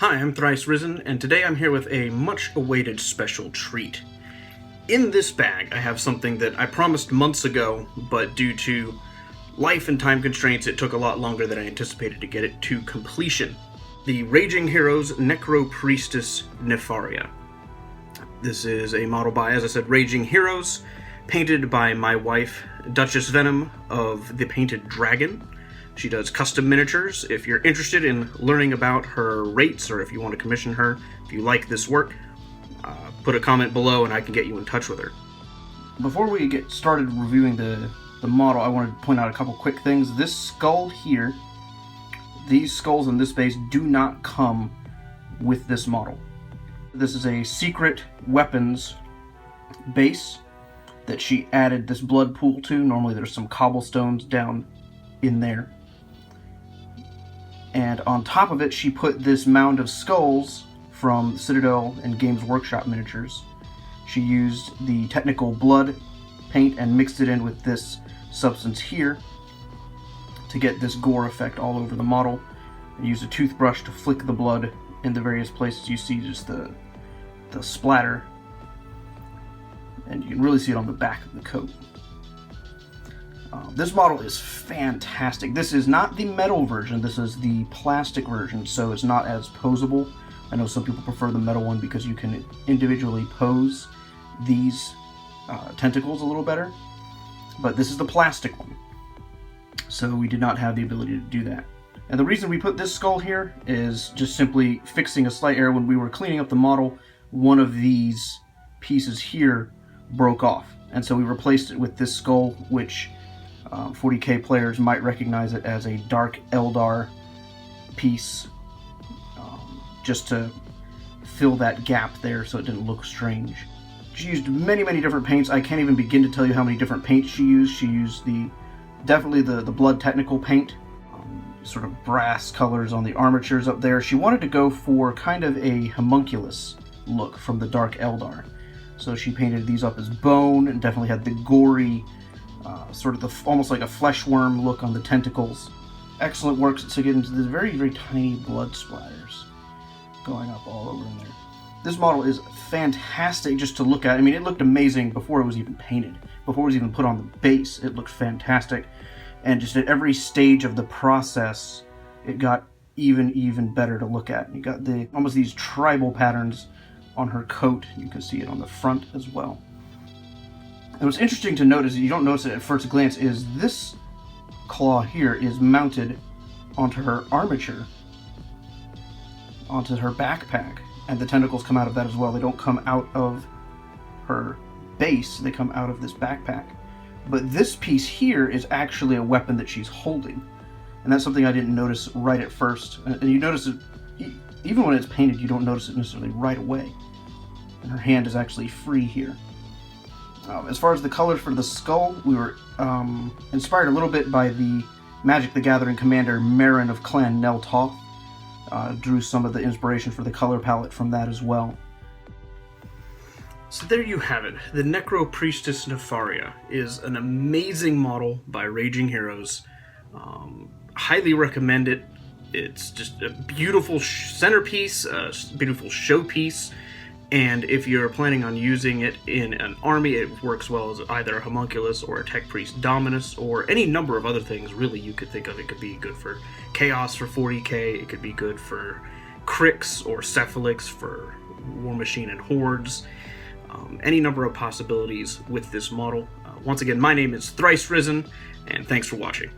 Hi, I'm ThriceRisen, and today I'm here with a much-awaited special treat. In this bag, I have something that I promised months ago, but due to life and time constraints, it took a lot longer than I anticipated to get it to completion. The Raging Heroes Necro-Priestess Nepharya. This is a model by, as I said, Raging Heroes, painted by my wife, Duchess Venom of the Painted Dragon. She does custom miniatures. If you're interested in learning about her rates, or if you want to commission her, if you like this work, put a comment below and I can get you in touch with her. Before we get started reviewing the model, I wanted to point out a couple quick things. This skull here, these skulls in this base do not come with this model. This is a secret weapons base that she added this blood pool to. Normally there's some cobblestones down in there. And on top of it, she put this mound of skulls from Citadel and Games Workshop miniatures. She used the technical blood paint and mixed it in with this substance here to get this gore effect all over the model. And used a toothbrush to flick the blood in the various places. You see just the splatter. And you can really see it on the back of the coat. This model is fantastic. This is not the metal version, this is the plastic version, so it's not as posable. I know some people prefer the metal one because you can individually pose these tentacles a little better, but this is the plastic one, so we did not have the ability to do that. And the reason we put this skull here is just simply fixing a slight error. When we were cleaning up the model, one of these pieces here broke off, and so we replaced it with this skull, which 40k players might recognize it as a Dark Eldar piece, just to fill that gap there so it didn't look strange. She used many different paints. I can't even begin to tell you how many different paints she used. She used definitely the blood technical paint, sort of brass colors on the armatures up there. She wanted to go for kind of a homunculus look from the Dark Eldar. So she painted these up as bone and definitely had the gory, sort of almost like a flesh worm look on the tentacles. Excellent work to get into the very tiny blood splatters going up all over in there. This model is fantastic just to look at. I mean, it looked amazing before it was even painted. Before it was even put on the base, it looked fantastic. And just at every stage of the process, it got even better to look at. You got almost these tribal patterns on her coat. You can see it on the front as well. And what's interesting to notice, you don't notice it at first glance, is this claw here is mounted onto her armature, onto her backpack, and the tentacles come out of that as well. They don't come out of her base, they come out of this backpack. But this piece here is actually a weapon that she's holding, and that's something I didn't notice right at first. And you notice it, even when it's painted, you don't notice it necessarily right away. And her hand is actually free here. As far as the colors for the skull, we were inspired a little bit by the Magic the Gathering commander Marin of Clan Nel Toth. Drew some of the inspiration for the color palette from that as well. So there you have it. The Necro-Priestess Nepharya is an amazing model by Raging Heroes. Highly recommend it. It's just a beautiful centerpiece, a beautiful showpiece. And if you're planning on using it in an army, it works well as either a homunculus or a tech priest dominus or any number of other things really you could think of. It could be good for chaos for 40k, it could be good for Crix or Cephalix for War Machine and Hordes. Any number of possibilities with this model. Once again, my name is ThriceRisen, and thanks for watching.